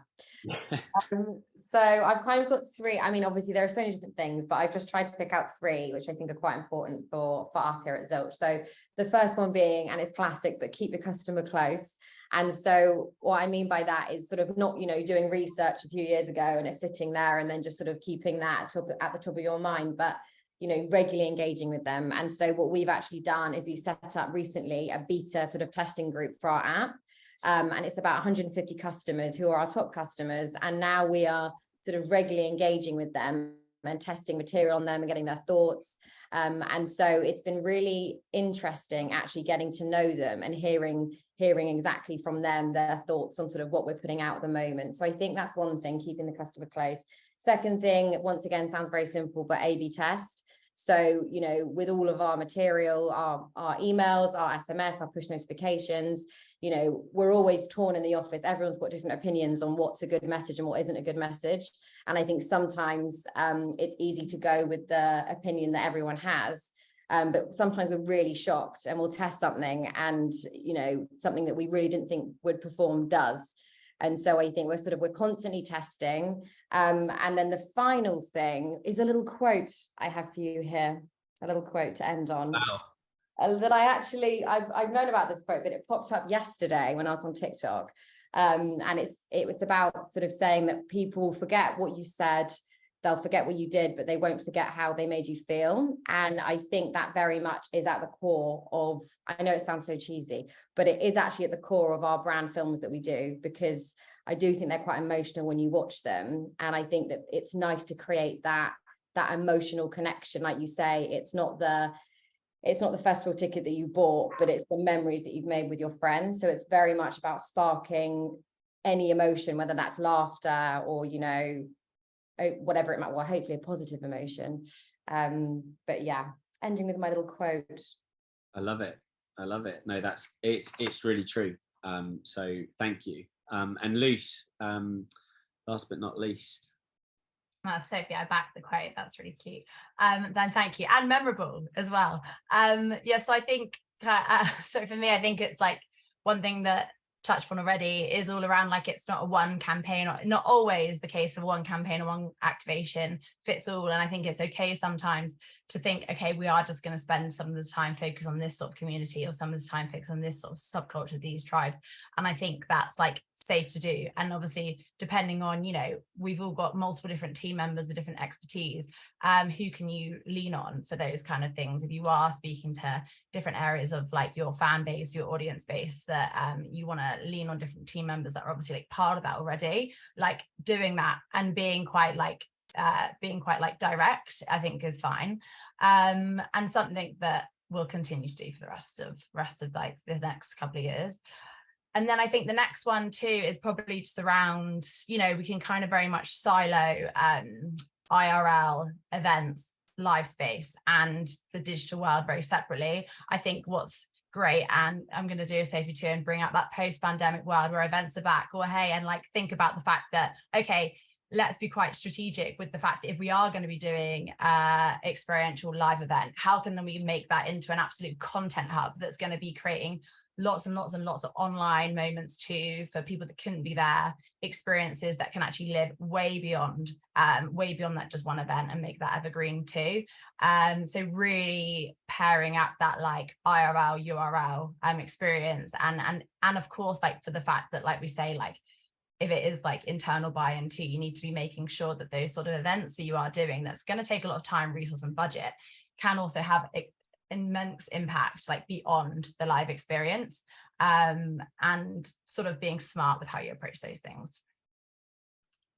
So I've kind of got 3. I mean, obviously there are so many different things, but I've just tried to pick out 3, which I think are quite important for us here at Zilch. So the first one being, and it's classic, but keep your customer close. And so what I mean by that is sort of not, you know, doing research a few years ago and it's sitting there and then just sort of keeping that at the top of your mind, but, you know, regularly engaging with them. And so what we've actually done is we've set up recently a beta sort of testing group for our app. And it's about 150 customers who are our top customers. And now we are sort of regularly engaging with them and testing material on them and getting their thoughts. And so it's been really interesting actually getting to know them and hearing exactly from them their thoughts on sort of what we're putting out at the moment. So I think that's one thing, keeping the customer close. Second thing, once again, sounds very simple, but A/B test. So, you know, with all of our material, our emails, our SMS, our push notifications, you know, we're always torn in the office. Everyone's got different opinions on what's a good message and what isn't a good message. And I think sometimes it's easy to go with the opinion that everyone has. But sometimes we're really shocked and we'll test something and, you know, something that we really didn't think would perform does. And so I think we're constantly testing. And then the final thing is a little quote I have for you here, a little quote to end on. Wow. That I've known about this quote, but it popped up yesterday when I was on TikTok. And it was about sort of saying that people forget what you said, they'll forget what you did, but they won't forget how they made you feel. And I think that very much is at the core of, I know it sounds so cheesy, but it is actually at the core of our brand films that we do, because I do think they're quite emotional when you watch them. And I think that it's nice to create that emotional connection. Like you say, it's not the festival ticket that you bought, but it's the memories that you've made with your friends. So it's very much about sparking any emotion, whether that's laughter or, you know, whatever it might, well, hopefully a positive emotion. But yeah, ending with my little quote. I love it. No, it's really true. So thank you. And Luce, last but not least. Sophie, I back the quote. That's really cute. Then thank you, and memorable as well. Yeah, so I think so for me, I think it's like one thing that touched on already is all around, like, it's not a one campaign, or not always the case of one campaign or one activation fits all. And I think it's okay sometimes to think, okay, we are just going to spend some of the time focus on this sort of community, or some of the time focus on this sort of subculture, these tribes. And I think that's like safe to do. And obviously, depending on, you know, we've all got multiple different team members with different expertise. Who can you lean on for those kind of things? If you are speaking to different areas of like your fan base, your audience base, that you want to lean on different team members that are obviously like part of that already, like doing that and being quite like direct, I think is fine. And something that we'll continue to do for the rest of like the next couple of years. And then I think the next one too is probably just around, you know, we can kind of very much silo IRL events, live space, and the digital world very separately. I think what's great, and I'm going to do a Sophie too and bring up that post-pandemic world where events are back, or hey, and like think about the fact that, okay, let's be quite strategic with the fact that if we are going to be doing experiential live event, how can then we make that into an absolute content hub that's going to be creating lots and lots and lots of online moments too, for people that couldn't be there, experiences that can actually live way beyond that just one event, and make that evergreen too. So really pairing up that like IRL, URL experience, and of course, like, for the fact that, like we say, like, if it is like internal buy-in too, you need to be making sure that those sort of events that you are doing, that's going to take a lot of time, resource and budget, can also have immense impact, like beyond the live experience, and sort of being smart with how you approach those things.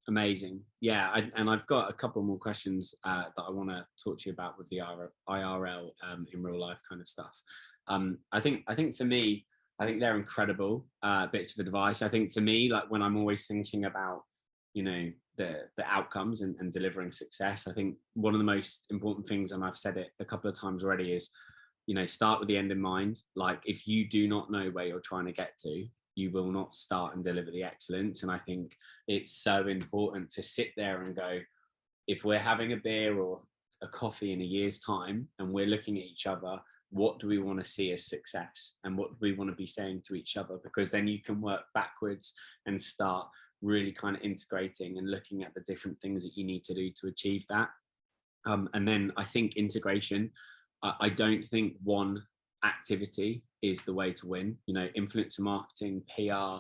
Amazing. Yeah, I've got a couple more questions that I want to talk to you about with the IRL in real life kind of stuff. I think for me, I think they're incredible bits of advice. I think for me, like, when I'm always thinking about, you know, the outcomes and delivering success, I think one of the most important things, and I've said it a couple of times already, is, you know, start with the end in mind. Like, if you do not know where you're trying to get to, you will not start and deliver the excellence. And I think it's so important to sit there and go, if we're having a beer or a coffee in a year's time and we're looking at each other, what do we want to see as success, and what do we want to be saying to each other? Because then you can work backwards and start really kind of integrating and looking at the different things that you need to do to achieve that. And then I think integration, I don't think one activity is the way to win. You know, influencer marketing, PR,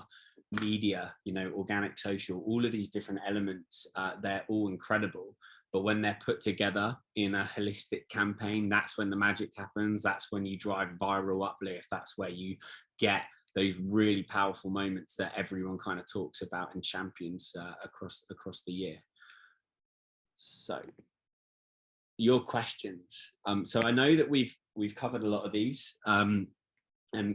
media, you know, organic social, all of these different elements, they're all incredible. But when they're put together in a holistic campaign, that's when the magic happens. That's when you drive viral uplift. That's where you get those really powerful moments that everyone kind of talks about and champions across the year. So, your questions. So I know that we've covered a lot of these and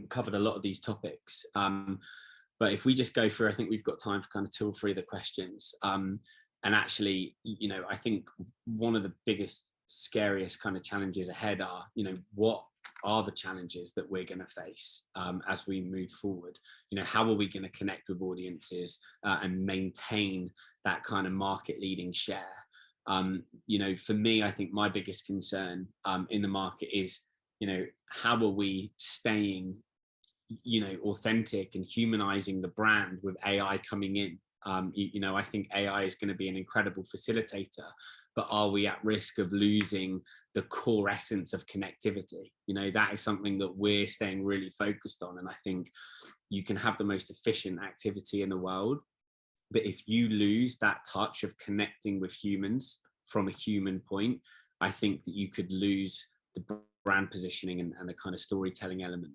covered a lot of these topics. But if we just go through, I think we've got time for kind of 2 or 3 of the questions. And actually, you know, I think one of the biggest, scariest kind of challenges ahead are, you know, what are the challenges that we're going to face as we move forward. You know, how are we going to connect with audiences and maintain that kind of market leading share? You know, for me, I think my biggest concern in the market is, you know, how are we staying, you know, authentic and humanizing the brand with AI coming in? You know, I think AI is going to be an incredible facilitator, but are we at risk of losing the core essence of connectivity? You know, that is something that we're staying really focused on. And I think you can have the most efficient activity in the world, but if you lose that touch of connecting with humans from a human point, I think that you could lose the brand positioning and the kind of storytelling element.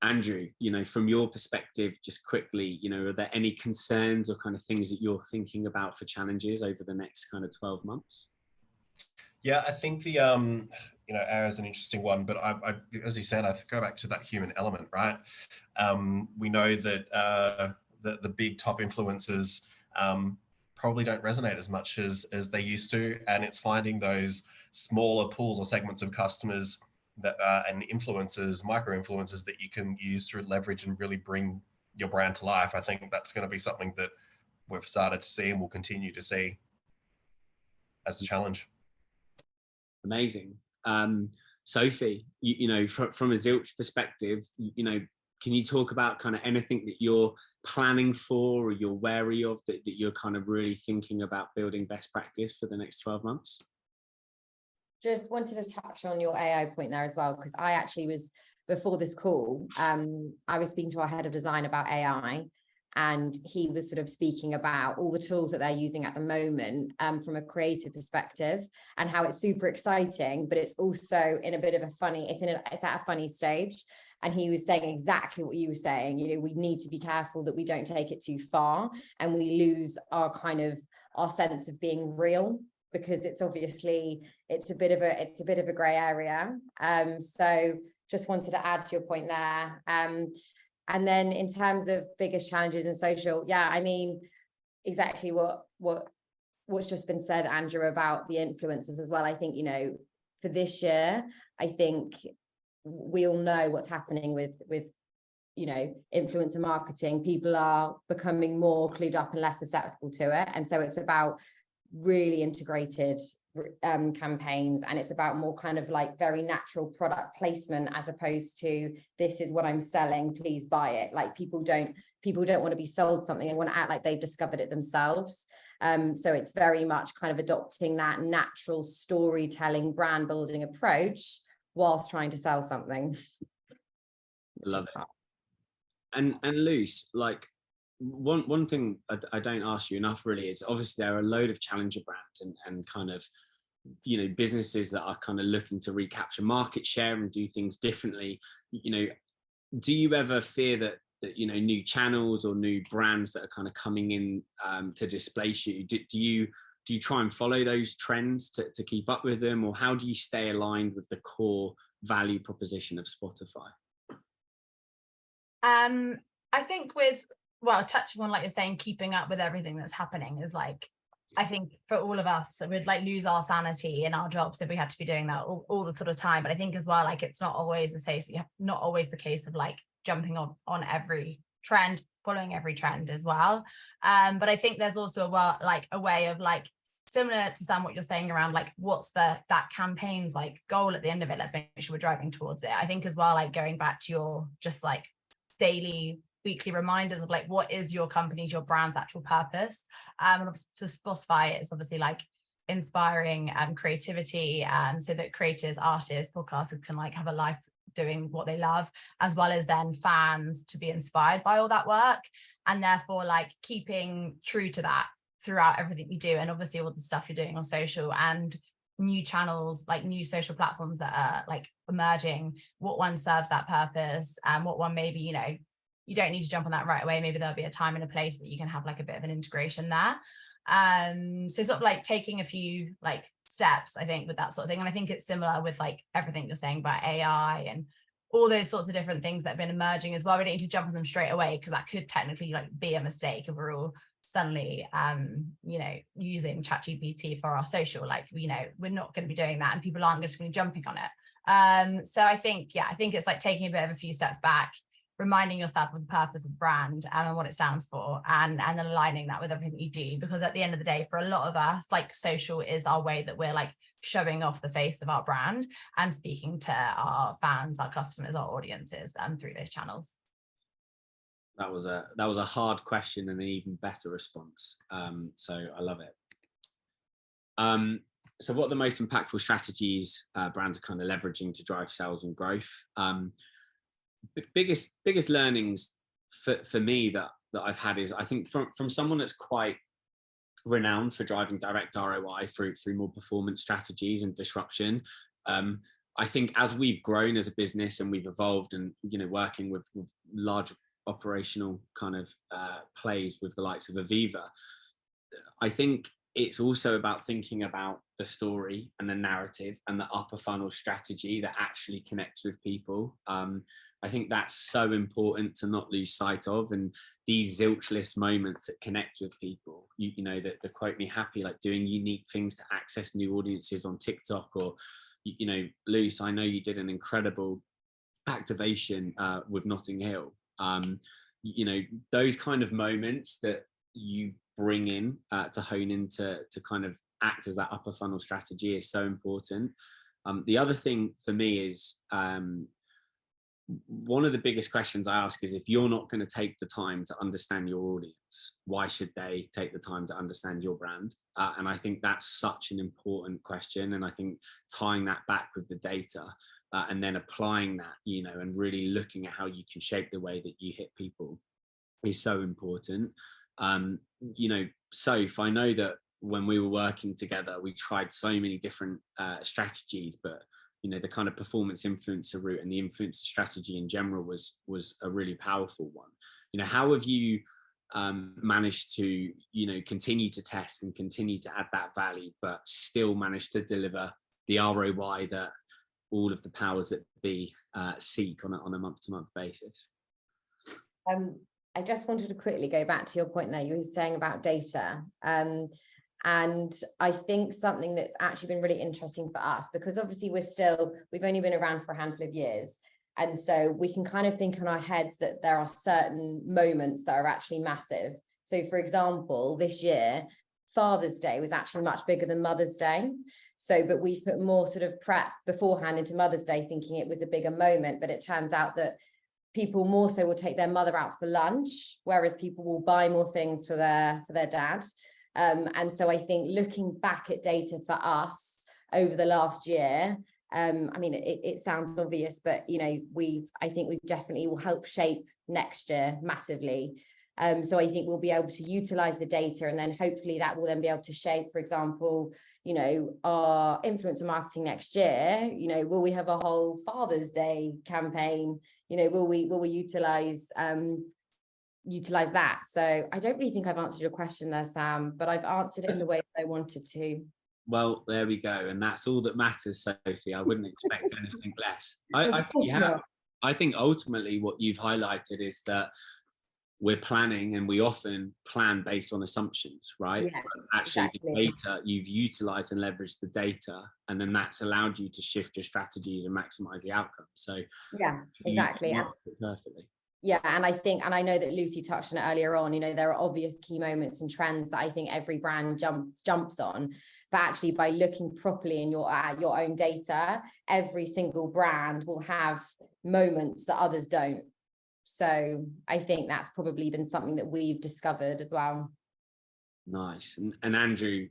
Andrew, you know, from your perspective, just quickly, you know, are there any concerns or kind of things that you're thinking about for challenges over the next kind of 12 months? Yeah, I think the, you know, AI is an interesting one, but I as you said, I go back to that human element, right? We know that the big top influencers probably don't resonate as much as they used to, and it's finding those smaller pools or segments of customers that and influencers, micro influencers that you can use to leverage and really bring your brand to life. I think that's going to be something that we've started to see and will continue to see as a challenge. Amazing. Sophie, you know, from a Zilch perspective, you know, can you talk about kind of anything that you're planning for or you're wary of that you're kind of really thinking about building best practice for the next 12 months? Just wanted to touch on your AI point there as well, because I actually was, before this call, I was speaking to our head of design about AI, and he was sort of speaking about all the tools that they're using at the moment from a creative perspective, and how it's super exciting, but it's also in a bit of a funny, it's at a funny stage. And he was saying exactly what you were saying. You know, we need to be careful that we don't take it too far and we lose our kind of our sense of being real, because it's obviously it's a bit of a gray area. So just wanted to add to your point there. And then in terms of biggest challenges in social, yeah, I mean, exactly what's just been said, Andrew, about the influencers as well. I think, you know, for this year, I think we all know what's happening with you know, influencer marketing. People are becoming more clued up and less susceptible to it, and so it's about really integrated campaigns, and it's about more kind of like very natural product placement, as opposed to this is what I'm selling, please buy it. Like people don't want to be sold something, they want to act like they've discovered it themselves. So it's very much kind of adopting that natural storytelling, brand building approach whilst trying to sell something. Love it. And Luce, like one thing I don't ask you enough really is, obviously there are a load of challenger brands and kind of, you know, businesses that are kind of looking to recapture market share and do things differently. You know, do you ever fear that you know, new channels or new brands that are kind of coming in to displace you, do you try and follow those trends to keep up with them, or how do you stay aligned with the core value proposition of Spotify? I think touching on, like you're saying, keeping up with everything that's happening is like, I think for all of us, we'd like lose our sanity in our jobs if we had to be doing that all the sort of time. But I think as well, like it's not always the case of like jumping on every trend, following every trend as well. But I think there's also a way of like, similar to Sam, what you're saying around like what's that campaign's like goal at the end of it. Let's make sure we're driving towards it. I think as well, like going back to your just like daily, weekly reminders of like what is your company's, your brand's actual purpose. And to Spotify, it's obviously like inspiring creativity, so that creators, artists, podcasters can like have a life doing what they love, as well as then fans to be inspired by all that work, and therefore like keeping true to that throughout everything you do. And obviously all the stuff you're doing on social and new channels, like new social platforms that are like emerging, what one serves that purpose, and what one maybe, you know, you don't need to jump on that right away. Maybe there'll be a time and a place that you can have like a bit of an integration there. So sort of like taking a few like steps, I think, with that sort of thing. And I think it's similar with like everything you're saying about AI and all those sorts of different things that have been emerging as well. We don't need to jump on them straight away, because that could technically like be a mistake if we're all suddenly, you know, using ChatGPT for our social, like, you know, we're not going to be doing that, and people aren't just going to be jumping on it. So I think, yeah, I think it's like taking a bit of a few steps back, reminding yourself of the purpose of the brand and what it stands for, and then aligning that with everything you do, because at the end of the day, for a lot of us, like, social is our way that we're like showing off the face of our brand and speaking to our fans, our customers, our audiences through those channels. That was a hard question and an even better response. So I love it. So what are the most impactful strategies brands are kind of leveraging to drive sales and growth? Biggest learnings for me that I've had is, I think from someone that's quite renowned for driving direct ROI through more performance strategies and disruption. I think as we've grown as a business and we've evolved, and, you know, working with large operational kind of plays with the likes of Aviva, I think it's also about thinking about the story and the narrative and the upper funnel strategy that actually connects with people. I think that's so important to not lose sight of, and these zilchless moments that connect with people, you know, that the quote me happy, like doing unique things to access new audiences on TikTok, or, you know, Luce, I know you did an incredible activation with Notting Hill. You know, those kind of moments that you bring in to hone into to kind of act as that upper funnel strategy is so important. The other thing for me is, one of the biggest questions I ask is, if you're not going to take the time to understand your audience, why should they take the time to understand your brand? And I think that's such an important question. And I think tying that back with the data and then applying that, you know, and really looking at how you can shape the way that you hit people is so important. You know, Soph, I know that when we were working together, we tried so many different strategies, but, you know, the kind of performance influencer route and the influencer strategy in general was a really powerful one. You know, how have you managed to, you know, continue to test and continue to add that value, but still manage to deliver the ROI that all of the powers that be seek on a month-to-month basis? I just wanted to quickly go back to your point there. You were saying about data. And I think something that's actually been really interesting for us, because obviously we've only been around for a handful of years. And so we can kind of think in our heads that there are certain moments that are actually massive. So for example, this year, Father's Day was actually much bigger than Mother's Day. So, but we put more sort of prep beforehand into Mother's Day, thinking it was a bigger moment, but it turns out that people more so will take their mother out for lunch, whereas people will buy more things for their dad. And so I think looking back at data for us over the last year, I mean, it sounds obvious, but, you know, I think we definitely will help shape next year massively. So I think we'll be able to utilize the data, and then hopefully that will then be able to shape, for example, you know, our influencer marketing next year. You know, will we have a whole Father's Day campaign? You know, will we utilize that? So I don't really think I've answered your question there, Sam, but I've answered it in the way that I wanted to. Well, there we go. And that's all that matters, Sophie. I wouldn't expect anything less. I think you have. I think ultimately what you've highlighted is that we're planning, and we often plan based on assumptions, right? Yes, actually, exactly. The data, you've utilized and leveraged the data, and then that's allowed you to shift your strategies and maximize the outcome. So yeah, exactly. Perfectly. Yeah, and I know that Lucy touched on it earlier on. You know, there are obvious key moments and trends that I think every brand jumps on, but actually by looking properly in your own data, every single brand will have moments that others don't. So I think that's probably been something that we've discovered as well. Nice. And Andrew,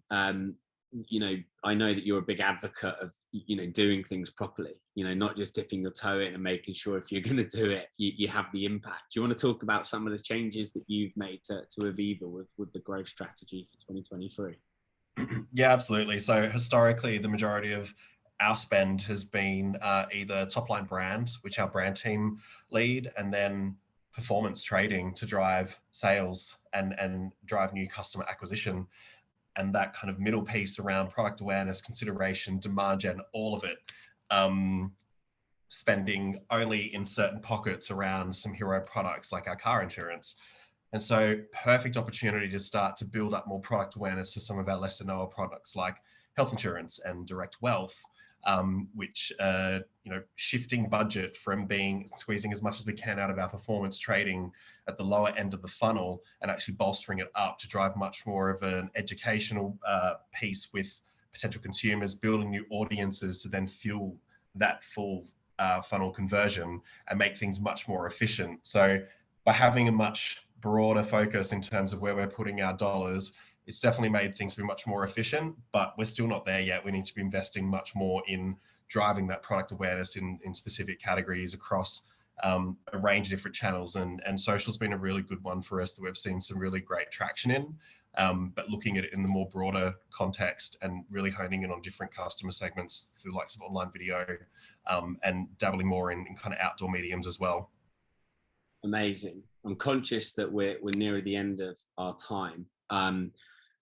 you know, I know that you're a big advocate of, you know, doing things properly, you know, not just dipping your toe in and making sure if you're going to do it, you have the impact. Do you want to talk about some of the changes that you've made to Aviva with the growth strategy for 2023? Yeah, absolutely. So historically, the majority of our spend has been either top line brand, which our brand team lead, and then performance trading to drive sales and drive new customer acquisition. And that kind of middle piece around product awareness, consideration, demand gen, all of it, spending only in certain pockets around some hero products like our car insurance. And so perfect opportunity to start to build up more product awareness for some of our lesser known products like health insurance and direct wealth, which shifting budget from squeezing as much as we can out of our performance trading at the lower end of the funnel and actually bolstering it up to drive much more of an educational piece with potential consumers, building new audiences to then fuel that full funnel conversion and make things much more efficient. So by having a much broader focus in terms of where we're putting our dollars, it's definitely made things be much more efficient, but we're still not there yet. We need to be investing much more in driving that product awareness in specific categories across a range of different channels. And social's been a really good one for us that we've seen some really great traction in, but looking at it in the more broader context and really honing in on different customer segments through the likes of online video, and dabbling more in kind of outdoor mediums as well. Amazing. I'm conscious that we're near the end of our time.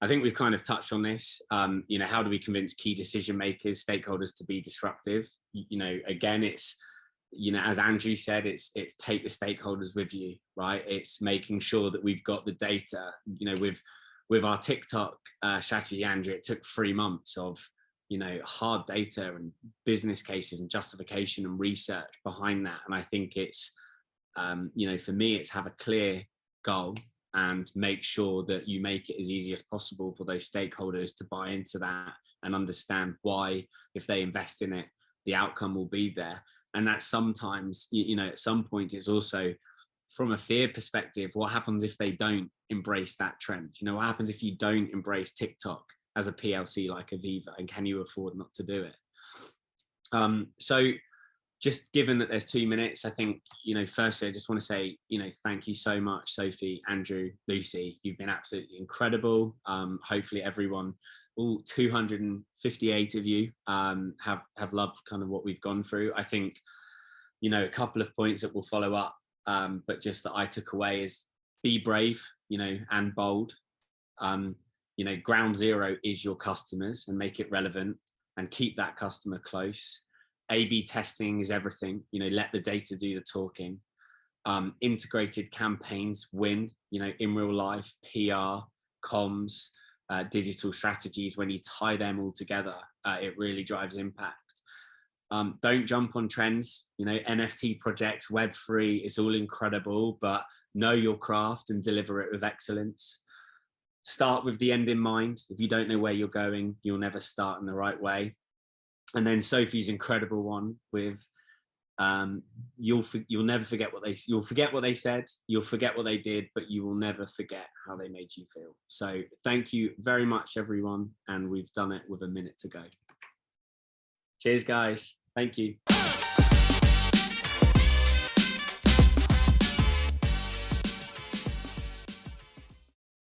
I think we've kind of touched on this. How do we convince key decision makers, stakeholders to be disruptive? Again, it's, as Andrew said, it's take the stakeholders with you, right? It's making sure that we've got the data. With our TikTok strategy, Andrew, it took 3 months of hard data and business cases and justification and research behind that. And I think it's for me, it's have a clear goal and make sure that you make it as easy as possible for those stakeholders to buy into that and understand why, if they invest in it, the outcome will be there. And that sometimes, at some point, it's also from a fear perspective, what happens if they don't embrace that trend? What happens if you don't embrace TikTok as a PLC like Aviva, and can you afford not to do it? So just given that there's 2 minutes, I think, firstly, I just want to say, thank you so much, Sophie, Andrew, Lucy. You've been absolutely incredible. Hopefully everyone, all 258 of you, have loved kind of what we've gone through. I think, a couple of points that will follow up, but just that I took away is be brave, and bold. Ground zero is your customers, and make it relevant and keep that customer close. A/B testing is everything. Let the data do the talking. Integrated campaigns win, in real life, PR, comms, digital strategies. When you tie them all together, it really drives impact. Don't jump on trends, NFT projects, Web3, it's all incredible, but know your craft and deliver it with excellence. Start with the end in mind. If you don't know where you're going, you'll never start in the right way. And then Sophie's incredible one with you'll never forget you'll forget what they said, you'll forget what they did, but you will never forget how they made you feel. So thank you very much, everyone, and we've done it with a minute to go. Cheers, guys. Thank you.